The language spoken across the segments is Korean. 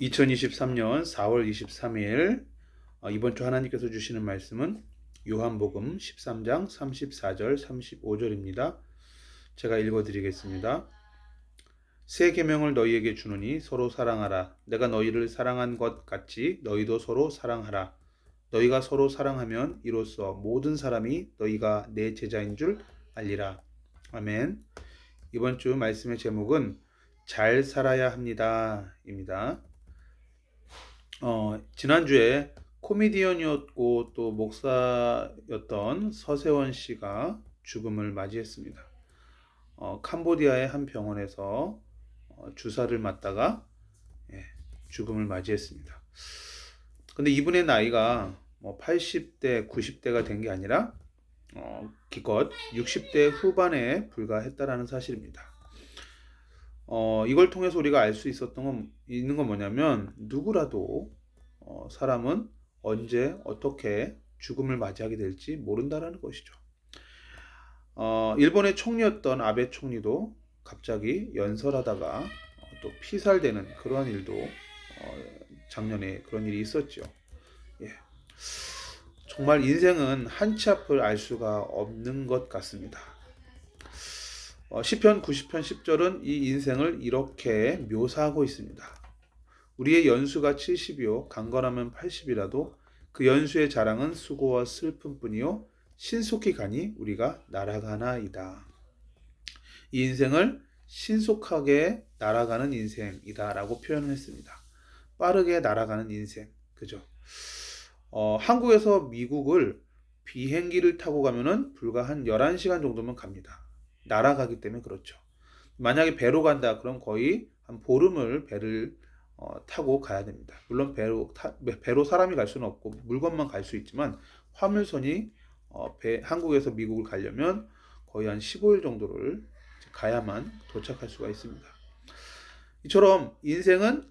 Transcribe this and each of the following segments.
2023년 4월 23일 이번 주 하나님께서 주시는 말씀은 요한복음 13장 34절 35절입니다. 제가 읽어드리겠습니다. 새 계명을 너희에게 주노니 서로 사랑하라. 내가 너희를 사랑한 것 같이 너희도 서로 사랑하라. 너희가 서로 사랑하면 이로써 모든 사람이 너희가 내 제자인 줄 알리라. 아멘. 이번 주 말씀의 제목은 잘 살아야 합니다 입니다. 지난주에 코미디언이었고 또 목사였던 서세원 씨가 죽음을 맞이했습니다. 캄보디아의 한 병원에서 주사를 맞다가 죽음을 맞이했습니다. 근데 이분의 나이가 80대, 90대가 된 게 아니라 기껏 60대 후반에 불과했다라는 사실입니다. 이걸 통해서 우리가 알 수 있는 건 뭐냐면 누구라도 사람은 언제 어떻게 죽음을 맞이하게 될지 모른다라는 것이죠. 일본의 총리였던 아베 총리도 갑자기 연설하다가 또 피살되는 그러한 일도 작년에 그런 일이 있었죠. 예. 정말 인생은 한 치 앞을 알 수가 없는 것 같습니다. 시편 90편 10절은 이 인생을 이렇게 묘사하고 있습니다. 우리의 연수가 70이요 강건하면 80이라도 그 연수의 자랑은 수고와 슬픔뿐이요 신속히 가니 우리가 날아가나이다. 이 인생을 신속하게 날아가는 인생이다라고 표현을 했습니다. 빠르게 날아가는 인생, 그죠? 한국에서 미국을 비행기를 타고 가면은 불과 한 11시간 정도면 갑니다. 날아가기 때문에 그렇죠. 만약에 배로 간다 그럼 거의 한 보름을 배를 타고 가야 됩니다. 물론 배로 사람이 갈 수는 없고 물건만 갈 수 있지만 화물선이 한국에서 미국을 가려면 거의 한 15일 정도를 가야만 도착할 수가 있습니다. 이처럼 인생은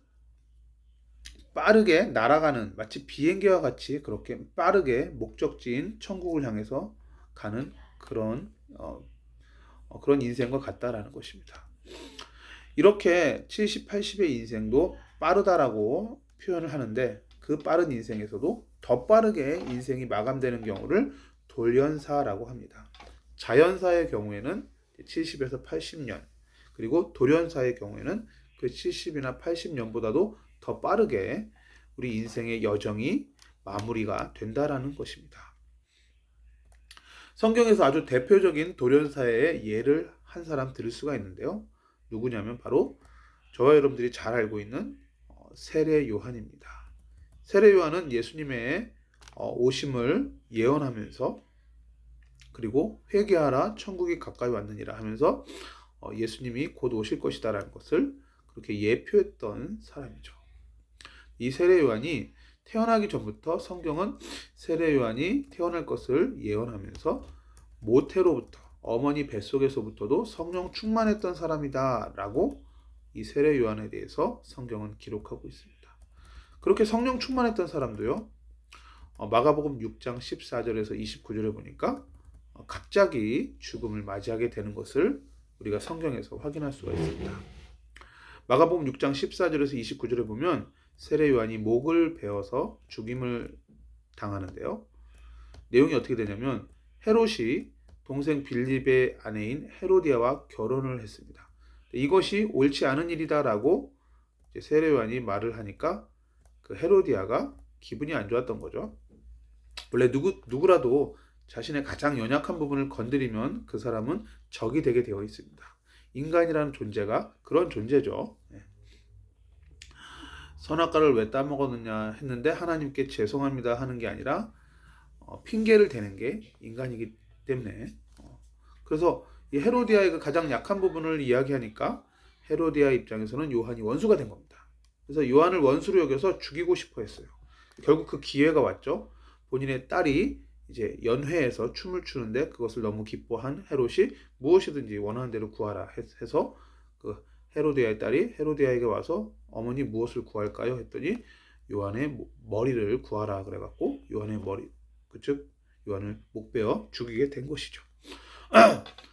빠르게 날아가는 마치 비행기와 같이 그렇게 빠르게 목적지인 천국을 향해서 가는 그런 인생과 같다라는 것입니다. 이렇게 70, 80의 인생도 빠르다라고 표현을 하는데 그 빠른 인생에서도 더 빠르게 인생이 마감되는 경우를 돌연사라고 합니다. 자연사의 경우에는 70에서 80년, 그리고 돌연사의 경우에는 그 70이나 80년보다도 더 빠르게 우리 인생의 여정이 마무리가 된다라는 것입니다. 성경에서 아주 대표적인 돌연사의 예를 한 사람 들을 수가 있는데요. 누구냐면 바로 저와 여러분들이 잘 알고 있는 세례 요한입니다. 세례 요한은 예수님의 오심을 예언하면서 그리고 회개하라 천국이 가까이 왔느니라 하면서 예수님이 곧 오실 것이다라는 것을 그렇게 예표했던 사람이죠. 이 세례 요한이 태어나기 전부터 성경은 세례 요한이 태어날 것을 예언하면서 모태로부터 어머니 뱃속에서부터도 성령 충만했던 사람이다 라고 이 세례 요한에 대해서 성경은 기록하고 있습니다. 그렇게 성령 충만했던 사람도요, 마가복음 6장 14절에서 29절에 보니까 갑자기 죽음을 맞이하게 되는 것을 우리가 성경에서 확인할 수가 있습니다. 마가복음 6장 14절에서 29절에 보면 세례 요한이 목을 베어서 죽임을 당하는데요. 내용이 어떻게 되냐면 헤롯이 동생 빌립의 아내인 헤로디아와 결혼을 했습니다. 이것이 옳지 않은 일이다라고 세례 요한이 말을 하니까 그 헤로디아가 기분이 안 좋았던 거죠. 원래 누구라도 자신의 가장 연약한 부분을 건드리면 그 사람은 적이 되게 되어 있습니다. 인간이라는 존재가 그런 존재죠. 선악과를 왜 따먹었느냐 했는데 하나님께 죄송합니다 하는 게 아니라 핑계를 대는 게 인간이기 때문에 그래서 이 헤로디아의 그 가장 약한 부분을 이야기하니까 헤로디아 입장에서는 요한이 원수가 된 겁니다. 그래서 요한을 원수로 여겨서 죽이고 싶어 했어요. 결국 그 기회가 왔죠. 본인의 딸이 이제 연회에서 춤을 추는데 그것을 너무 기뻐한 헤롯이 무엇이든지 원하는 대로 구하라 해서 그 헤로디아의 딸이 헤로디아에게 와서 어머니 무엇을 구할까요? 했더니 요한의 머리를 구하라 그래갖고 요한의 머리, 즉 요한을 목베어 죽이게 된 것이죠.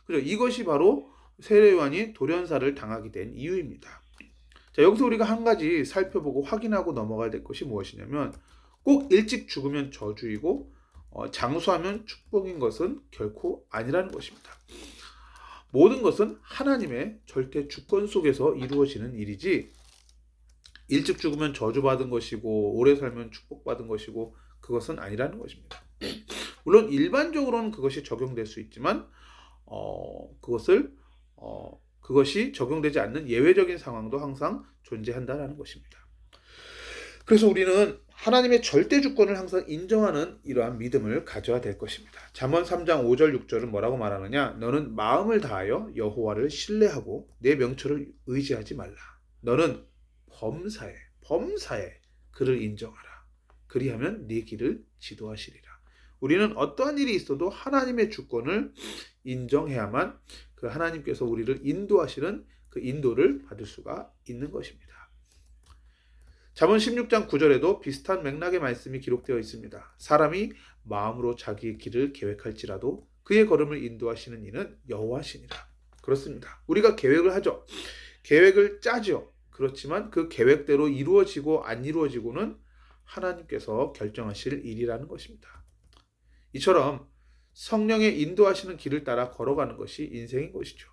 그리고 이것이 바로 세례 요한이 돌연사를 당하게 된 이유입니다. 자, 여기서 우리가 한 가지 살펴보고 확인하고 넘어가야 될 것이 무엇이냐면 꼭 일찍 죽으면 저주이고 장수하면 축복인 것은 결코 아니라는 것입니다. 모든 것은 하나님의 절대 주권 속에서 이루어지는 일이지 일찍 죽으면 저주받은 것이고 오래 살면 축복받은 것이고 그것은 아니라는 것입니다. 물론 일반적으로는 그것이 적용될 수 있지만 그것이 적용되지 않는 예외적인 상황도 항상 존재한다는 것입니다. 그래서 우리는 하나님의 절대 주권을 항상 인정하는 이러한 믿음을 가져야 될 것입니다. 잠언 3장 5절 6절은 뭐라고 말하느냐? 너는 마음을 다하여 여호와를 신뢰하고 내 명철을 의지하지 말라. 너는 범사에 그를 인정하라. 그리하면 네 길을 지도하시리라. 우리는 어떠한 일이 있어도 하나님의 주권을 인정해야만 그 하나님께서 우리를 인도하시는 그 인도를 받을 수가 있는 것입니다. 잠언 16장 9절에도 비슷한 맥락의 말씀이 기록되어 있습니다. 사람이 마음으로 자기의 길을 계획할지라도 그의 걸음을 인도하시는 이는 여호와시니라. 그렇습니다. 우리가 계획을 하죠. 계획을 짜죠. 그렇지만 그 계획대로 이루어지고 안 이루어지고는 하나님께서 결정하실 일이라는 것입니다. 이처럼 성령의 인도하시는 길을 따라 걸어가는 것이 인생인 것이죠.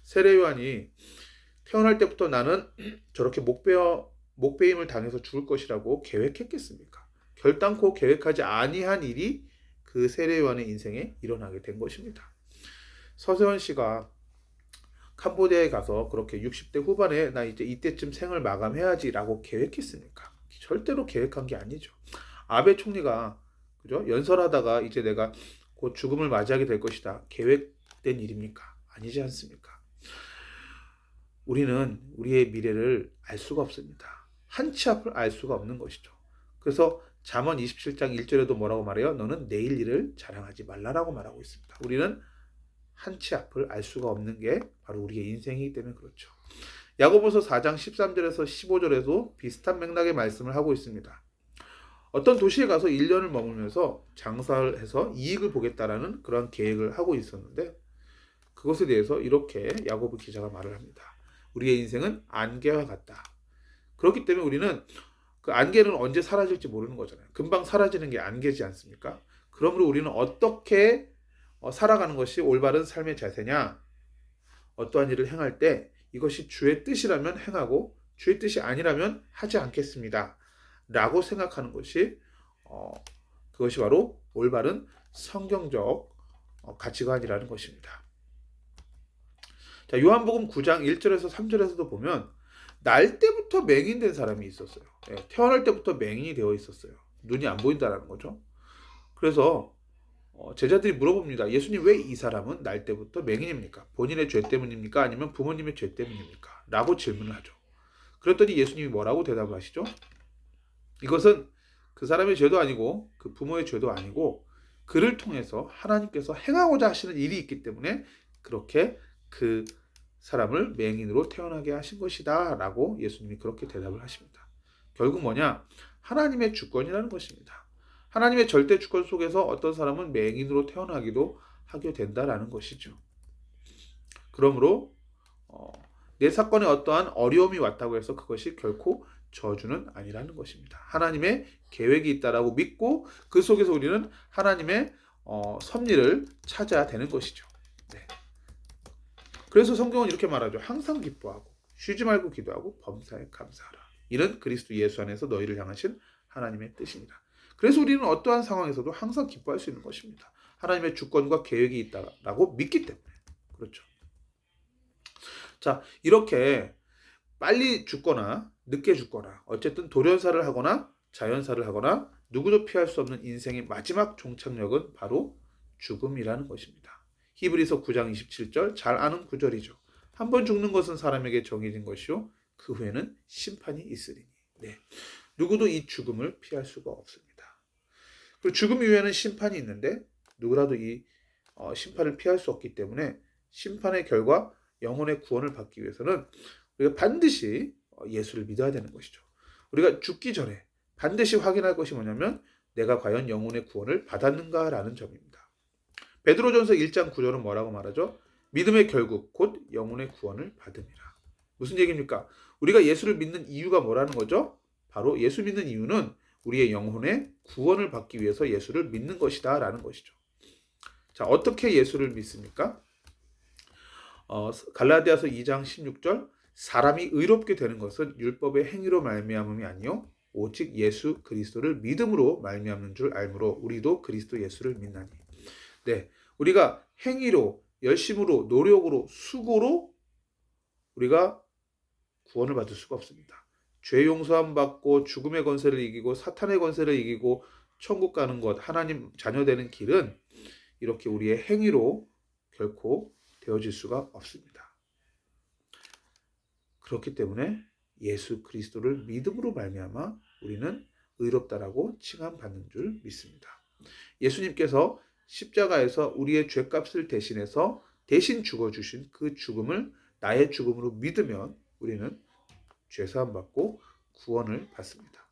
세례 요한이 태어날 때부터 나는 저렇게 목배임을 당해서 죽을 것이라고 계획했겠습니까? 결단코 계획하지 아니한 일이 그 세례 요한의 인생에 일어나게 된 것입니다. 서세원 씨가 캄보디아에 가서 그렇게 60대 후반에 나 이제 이때쯤 생을 마감해야지라고 계획했습니까? 절대로 계획한 게 아니죠. 아베 총리가 그죠? 연설하다가 이제 내가 곧 죽음을 맞이하게 될 것이다. 계획된 일입니까? 아니지 않습니까? 우리는 우리의 미래를 알 수가 없습니다. 한 치 앞을 알 수가 없는 것이죠. 그래서 잠언 27장 1절에도 뭐라고 말해요? 너는 내일 일을 자랑하지 말라라고 말하고 있습니다. 우리는 한 치 앞을 알 수가 없는 게 바로 우리의 인생이기 때문에 그렇죠. 야고보서 4장 13절에서 15절에도 비슷한 맥락의 말씀을 하고 있습니다. 어떤 도시에 가서 1년을 머물면서 장사를 해서 이익을 보겠다라는 그런 계획을 하고 있었는데 그것에 대해서 이렇게 야고보 기자가 말을 합니다. 우리의 인생은 안개와 같다. 그렇기 때문에 우리는 그 안개는 언제 사라질지 모르는 거잖아요. 금방 사라지는 게 안개지 않습니까? 그러므로 우리는 어떻게 살아가는 것이 올바른 삶의 자세냐? 어떠한 일을 행할 때 이것이 주의 뜻이라면 행하고 주의 뜻이 아니라면 하지 않겠습니다. 라고 생각하는 것이 그것이 바로 올바른 성경적 가치관이라는 것입니다. 자, 요한복음 9장 1절에서 3절에서도 보면 날 때부터 맹인된 사람이 있었어요. 태어날 때부터 맹인이 되어 있었어요. 눈이 안 보인다라는 거죠. 그래서 제자들이 물어봅니다. 예수님, 왜 이 사람은 날 때부터 맹인입니까? 본인의 죄 때문입니까? 아니면 부모님의 죄 때문입니까? 라고 질문을 하죠. 그랬더니 예수님이 뭐라고 대답을 하시죠? 이것은 그 사람의 죄도 아니고 그 부모의 죄도 아니고 그를 통해서 하나님께서 행하고자 하시는 일이 있기 때문에 그렇게 그 사람을 맹인으로 태어나게 하신 것이다 라고 예수님이 그렇게 대답을 하십니다. 결국 뭐냐? 하나님의 주권이라는 것입니다. 하나님의 절대 주권 속에서 어떤 사람은 맹인으로 태어나기도 하게 된다라는 것이죠. 그러므로 내 사건에 어떠한 어려움이 왔다고 해서 그것이 결코 저주는 아니라는 것입니다. 하나님의 계획이 있다라고 믿고 그 속에서 우리는 하나님의 섭리를 찾아야 되는 것이죠. 네. 그래서 성경은 이렇게 말하죠. 항상 기뻐하고 쉬지 말고 기도하고 범사에 감사하라. 이는 그리스도 예수 안에서 너희를 향하신 하나님의 뜻입니다. 그래서 우리는 어떠한 상황에서도 항상 기뻐할 수 있는 것입니다. 하나님의 주권과 계획이 있다라고 믿기 때문에. 그렇죠. 자, 이렇게 빨리 죽거나 늦게 죽거나 어쨌든 돌연사를 하거나 자연사를 하거나 누구도 피할 수 없는 인생의 마지막 종착역은 바로 죽음이라는 것입니다. 히브리서 9장 27절 잘 아는 구절이죠. 한 번 죽는 것은 사람에게 정해진 것이요 그 후에는 심판이 있으리니. 네. 누구도 이 죽음을 피할 수가 없습니다. 그리고 죽음 이후에는 심판이 있는데 누구라도 이 심판을 피할 수 없기 때문에 심판의 결과 영혼의 구원을 받기 위해서는 우리가 반드시 예수를 믿어야 되는 것이죠. 우리가 죽기 전에 반드시 확인할 것이 뭐냐면 내가 과연 영혼의 구원을 받았는가라는 점입니다. 베드로전서 1장 9절은 뭐라고 말하죠? 믿음의 결국 곧 영혼의 구원을 받음이라. 무슨 얘기입니까? 우리가 예수를 믿는 이유가 뭐라는 거죠? 바로 예수 믿는 이유는 우리의 영혼의 구원을 받기 위해서 예수를 믿는 것이다 라는 것이죠. 자, 어떻게 예수를 믿습니까? 갈라디아서 2장 16절, 사람이 의롭게 되는 것은 율법의 행위로 말미암음이 아니요 오직 예수 그리스도를 믿음으로 말미암는 줄 알므로 우리도 그리스도 예수를 믿나니. 네, 우리가 행위로, 열심으로, 노력으로, 수고로 우리가 구원을 받을 수가 없습니다. 죄 용서함 받고 죽음의 권세를 이기고 사탄의 권세를 이기고 천국 가는 것, 하나님 자녀 되는 길은 이렇게 우리의 행위로 결코 되어질 수가 없습니다. 그렇기 때문에 예수 그리스도를 믿음으로 말미암아 우리는 의롭다라고 칭함받는 줄 믿습니다. 예수님께서 십자가에서 우리의 죄값을 대신해서 대신 죽어주신 그 죽음을 나의 죽음으로 믿으면 우리는 죄사함 받고 구원을 받습니다.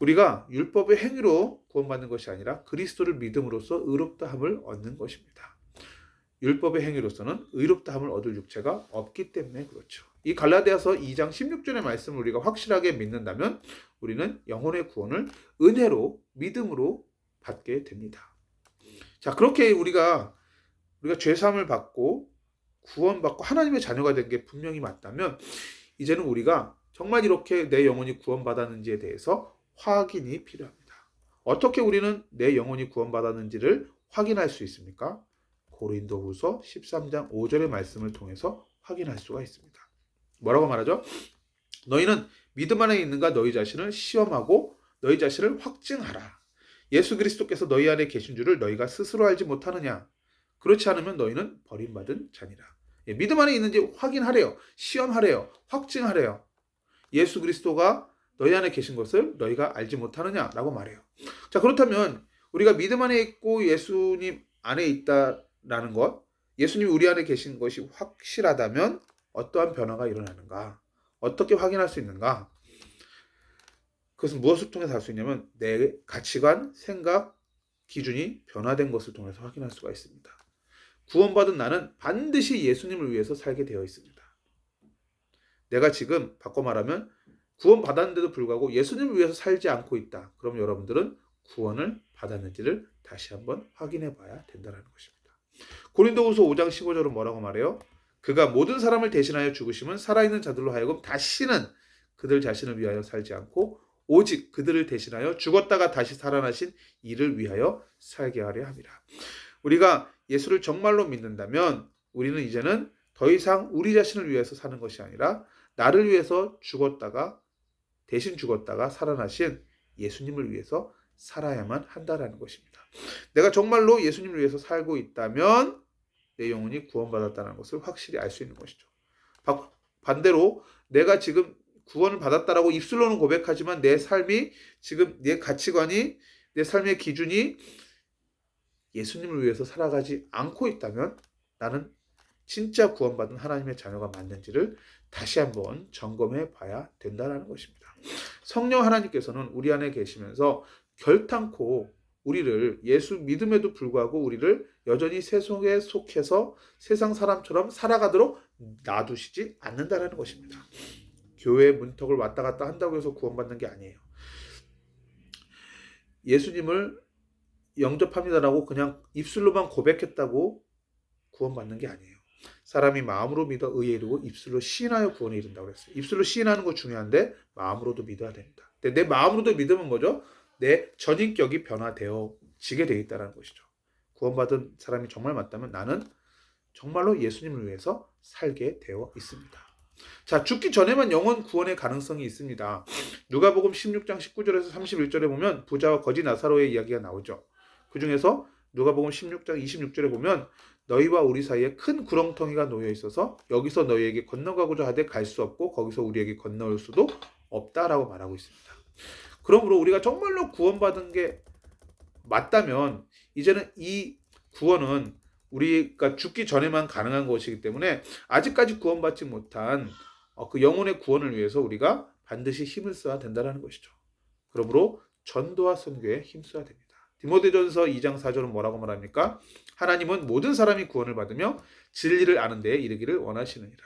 우리가 율법의 행위로 구원받는 것이 아니라 그리스도를 믿음으로써 의롭다함을 얻는 것입니다. 율법의 행위로서는 의롭다함을 얻을 육체가 없기 때문에 그렇죠. 이 갈라디아서 2장 16절의 말씀을 우리가 확실하게 믿는다면 우리는 영혼의 구원을 은혜로 믿음으로 받게 됩니다. 자, 그렇게 우리가 죄사함을 받고 구원받고 하나님의 자녀가 된 게 분명히 맞다면 이제는 우리가 정말 이렇게 내 영혼이 구원받았는지에 대해서 확인이 필요합니다. 어떻게 우리는 내 영혼이 구원받았는지를 확인할 수 있습니까? 고린도후서 13장 5절의 말씀을 통해서 확인할 수가 있습니다. 뭐라고 말하죠? 너희는 믿음 안에 있는가 너희 자신을 시험하고 너희 자신을 확증하라. 예수 그리스도께서 너희 안에 계신 줄을 너희가 스스로 알지 못하느냐? 그렇지 않으면 너희는 버림받은 자니라. 믿음 안에 있는지 확인하래요. 시험하래요. 확증하래요. 예수 그리스도가 너희 안에 계신 것을 너희가 알지 못하느냐라고 말해요. 자, 그렇다면 우리가 믿음 안에 있고 예수님 안에 있다라는 것, 예수님이 우리 안에 계신 것이 확실하다면 어떠한 변화가 일어나는가? 어떻게 확인할 수 있는가? 그것은 무엇을 통해서 할 수 있냐면 내 가치관, 생각, 기준이 변화된 것을 통해서 확인할 수가 있습니다. 구원받은 나는 반드시 예수님을 위해서 살게 되어 있습니다. 내가 지금 바꿔 말하면 구원받았는데도 불구하고 예수님을 위해서 살지 않고 있다. 그럼 여러분들은 구원을 받았는지를 다시 한번 확인해 봐야 된다는 것입니다. 고린도후서 5장 15절은 뭐라고 말해요? 그가 모든 사람을 대신하여 죽으심은 살아있는 자들로 하여금 다시는 그들 자신을 위하여 살지 않고 오직 그들을 대신하여 죽었다가 다시 살아나신 이를 위하여 살게 하려 함이라. 우리가 예수를 정말로 믿는다면 우리는 이제는 더 이상 우리 자신을 위해서 사는 것이 아니라 나를 위해서 대신 죽었다가 살아나신 예수님을 위해서 살아야만 한다라는 것입니다. 내가 정말로 예수님을 위해서 살고 있다면 내 영혼이 구원받았다는 것을 확실히 알 수 있는 것이죠. 반대로 내가 지금 구원을 받았다라고 입술로는 고백하지만 내 삶이 지금 내 가치관이 내 삶의 기준이 예수님을 위해서 살아가지 않고 있다면 나는 진짜 구원받은 하나님의 자녀가 맞는지를 다시 한번 점검해 봐야 된다는 것입니다. 성령 하나님께서는 우리 안에 계시면서 결탄코 우리를 예수 믿음에도 불구하고 우리를 여전히 세속에 속해서 세상 사람처럼 살아가도록 놔두시지 않는다는 것입니다. 교회 문턱을 왔다 갔다 한다고 해서 구원받는 게 아니에요. 예수님을 영접합니다라고 그냥 입술로만 고백했다고 구원받는 게 아니에요. 사람이 마음으로 믿어 의에 이르고 입술로 시인하여 구원에 이른다고 그랬어요. 입술로 시인하는 거 중요한데 마음으로도 믿어야 됩니다. 근데 내 마음으로도 믿으면 뭐죠? 내 전인격이 변화되어지게 되어 있다는 것이죠. 구원받은 사람이 정말 맞다면 나는 정말로 예수님을 위해서 살게 되어 있습니다. 자, 죽기 전에만 영혼 구원의 가능성이 있습니다. 누가복음 16장 19절에서 31절에 보면 부자와 거지 나사로의 이야기가 나오죠. 그 중에서 누가복음 16장 26절에 보면 너희와 우리 사이에 큰 구렁텅이가 놓여 있어서 여기서 너희에게 건너가고자 하되 갈 수 없고 거기서 우리에게 건너올 수도 없다라고 말하고 있습니다. 그러므로 우리가 정말로 구원받은 게 맞다면 이제는 이 구원은 우리가 죽기 전에만 가능한 것이기 때문에 아직까지 구원받지 못한 그 영혼의 구원을 위해서 우리가 반드시 힘을 써야 된다는 것이죠. 그러므로 전도와 선교에 힘써야 됩니다. 디모데전서 2장 4절은 뭐라고 말합니까? 하나님은 모든 사람이 구원을 받으며 진리를 아는 데에 이르기를 원하시느니라.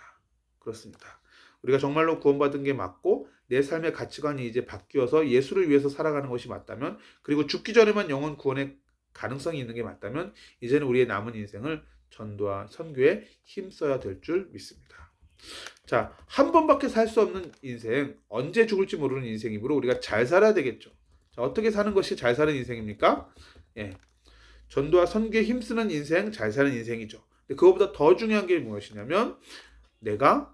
그렇습니다. 우리가 정말로 구원받은 게 맞고 내 삶의 가치관이 이제 바뀌어서 예수를 위해서 살아가는 것이 맞다면, 그리고 죽기 전에만 영혼 구원의 가능성이 있는 게 맞다면, 이제는 우리의 남은 인생을 전도와 선교에 힘써야 될 줄 믿습니다. 자, 한 번밖에 살 수 없는 인생, 언제 죽을지 모르는 인생이므로 우리가 잘 살아야 되겠죠. 자, 어떻게 사는 것이 잘 사는 인생입니까? 예, 전도와 선교에 힘쓰는 인생, 잘 사는 인생이죠. 근데 그것보다 더 중요한 게 무엇이냐면,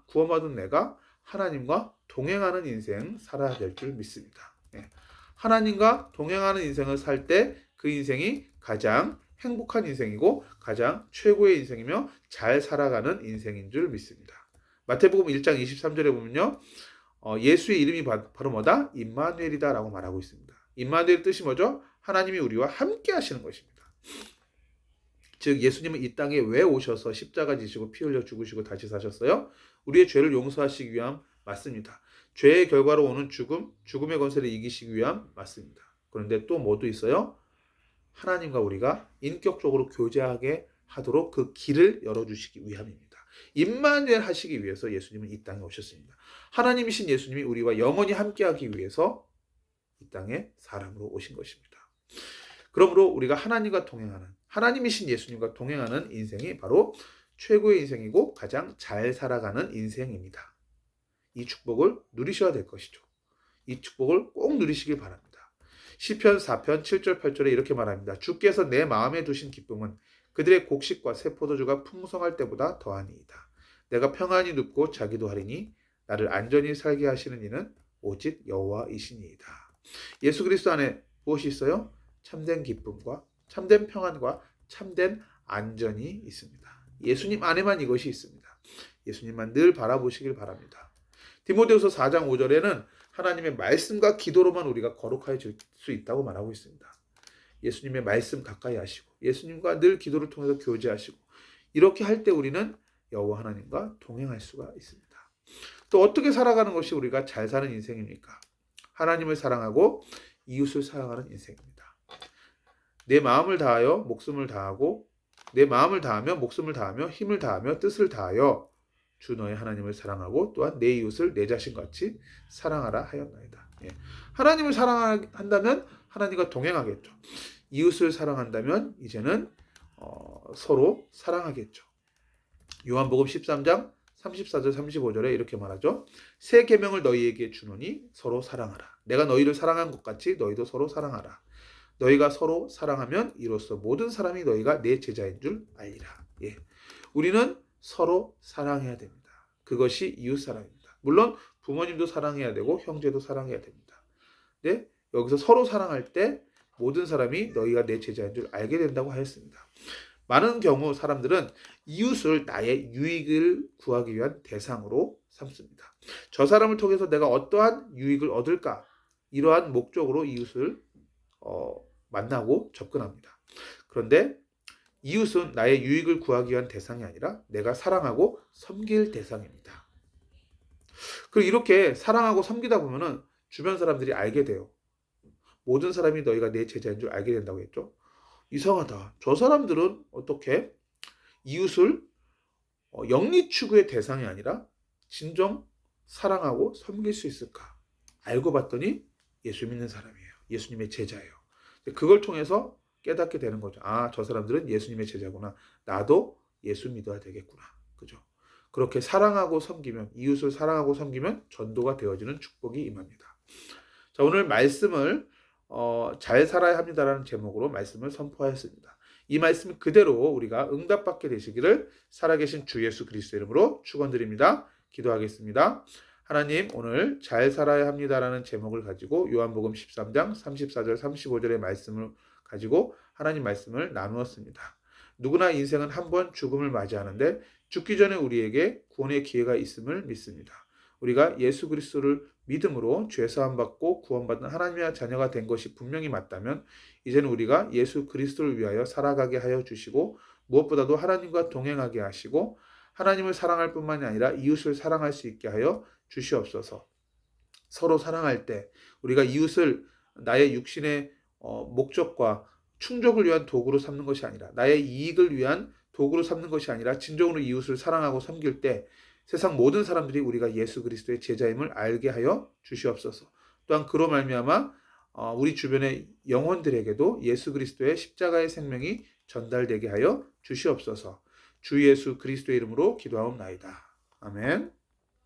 구원받은 내가 하나님과 동행하는 인생 살아야 될 줄 믿습니다. 예. 하나님과 동행하는 인생을 살 때 그 인생이 가장 행복한 인생이고 가장 최고의 인생이며 잘 살아가는 인생인 줄 믿습니다. 마태복음 1장 23절에 보면요, 예수의 이름이 바로 뭐다? 임마누엘이다 라고 말하고 있습니다. 임마누엘 뜻이 뭐죠? 하나님이 우리와 함께 하시는 것입니다. 즉 예수님은 이 땅에 왜 오셔서 십자가 지시고 피 흘려 죽으시고 다시 사셨어요? 우리의 죄를 용서하시기 위함 맞습니다. 죄의 결과로 오는 죽음의 권세를 이기시기 위함 맞습니다. 그런데 또 뭐도 있어요? 하나님과 우리가 인격적으로 교제하게 하도록 그 길을 열어주시기 위함입니다. 임마누엘 하시기 위해서 예수님은 이 땅에 오셨습니다. 하나님이신 예수님이 우리와 영원히 함께하기 위해서 이 땅에 사람으로 오신 것입니다. 그러므로 우리가 하나님과 동행하는, 하나님이신 예수님과 동행하는 인생이 바로 최고의 인생이고 가장 잘 살아가는 인생입니다. 이 축복을 누리셔야 될 것이죠. 이 축복을 꼭 누리시길 바랍니다. 시편 4편 7절 8절에 이렇게 말합니다. 주께서 내 마음에 두신 기쁨은 그들의 곡식과 새 포도주가 풍성할 때보다 더하니이다. 내가 평안히 눕고 자기도 하리니 나를 안전히 살게 하시는 이는 오직 여호와이시니이다. 예수 그리스도 안에 무엇이 있어요? 참된 기쁨과 참된 평안과 참된 안전이 있습니다. 예수님 안에만 이것이 있습니다. 예수님만 늘 바라보시길 바랍니다. 디모데후서 4장 5절에는 하나님의 말씀과 기도로만 우리가 거룩해질 수 있다고 말하고 있습니다. 예수님의 말씀 가까이 하시고 예수님과 늘 기도를 통해서 교제하시고, 이렇게 할 때 우리는 여호와 하나님과 동행할 수가 있습니다. 또 어떻게 살아가는 것이 우리가 잘 사는 인생입니까? 하나님을 사랑하고 이웃을 사랑하는 인생입니다. 내 마음을 다하며 목숨을 다하며 힘을 다하며 뜻을 다하여 주 너의 하나님을 사랑하고 또한 내 이웃을 내 자신같이 사랑하라 하였나이다. 예. 하나님을 사랑한다면 하나님과 동행하겠죠. 이웃을 사랑한다면 이제는 서로 사랑하겠죠. 요한복음 13장 34절 35절에 이렇게 말하죠. 새 계명을 너희에게 주노니 서로 사랑하라. 내가 너희를 사랑한 것 같이 너희도 서로 사랑하라. 너희가 서로 사랑하면 이로써 모든 사람이 너희가 내 제자인 줄 알리라. 예. 우리는 서로 사랑해야 됩니다. 그것이 이웃사랑입니다. 물론 부모님도 사랑해야 되고 형제도 사랑해야 됩니다. 네? 여기서 서로 사랑할 때 모든 사람이 너희가 내 제자인 줄 알게 된다고 하였습니다. 많은 경우 사람들은 이웃을 나의 유익을 구하기 위한 대상으로 삼습니다. 저 사람을 통해서 내가 어떠한 유익을 얻을까? 이러한 목적으로 이웃을 만나고 접근합니다. 그런데 이웃은 나의 유익을 구하기 위한 대상이 아니라 내가 사랑하고 섬길 대상입니다. 그리고 이렇게 사랑하고 섬기다 보면은 주변 사람들이 알게 돼요. 모든 사람이 너희가 내 제자인 줄 알게 된다고 했죠. 이상하다. 저 사람들은 어떻게 이웃을 영리 추구의 대상이 아니라 진정 사랑하고 섬길 수 있을까? 알고 봤더니 예수 믿는 사람이에요. 예수님의 제자예요. 그걸 통해서 깨닫게 되는 거죠. 아, 저 사람들은 예수님의 제자구나. 나도 예수 믿어야 되겠구나. 그죠? 그렇게 사랑하고 섬기면, 이웃을 사랑하고 섬기면 전도가 되어지는 축복이 임합니다. 자, 오늘 말씀을 잘 살아야 합니다라는 제목으로 말씀을 선포하였습니다. 이 말씀 그대로 우리가 응답받게 되시기를 살아계신 주 예수 그리스도 이름으로 축원드립니다. 기도하겠습니다. 하나님, 오늘 잘 살아야 합니다라는 제목을 가지고 요한복음 13장 34절 35절의 말씀을 가지고 하나님 말씀을 나누었습니다. 누구나 인생은 한 번 죽음을 맞이하는데 죽기 전에 우리에게 구원의 기회가 있음을 믿습니다. 우리가 예수 그리스도를 믿음으로 죄사함 받고 구원받은 하나님의 자녀가 된 것이 분명히 맞다면 이제는 우리가 예수 그리스도를 위하여 살아가게 하여 주시고, 무엇보다도 하나님과 동행하게 하시고 하나님을 사랑할 뿐만이 아니라 이웃을 사랑할 수 있게 하여 주시옵소서. 서로 사랑할 때 우리가 이웃을 나의 육신의 목적과 충족을 위한 도구로 삼는 것이 아니라, 나의 이익을 위한 도구로 삼는 것이 아니라 진정으로 이웃을 사랑하고 섬길 때 세상 모든 사람들이 우리가 예수 그리스도의 제자임을 알게 하여 주시옵소서. 또한 그로 말미암아 우리 주변의 영혼들에게도 예수 그리스도의 십자가의 생명이 전달되게 하여 주시옵소서. 주 예수 그리스도의 이름으로 기도하옵나이다. 아멘.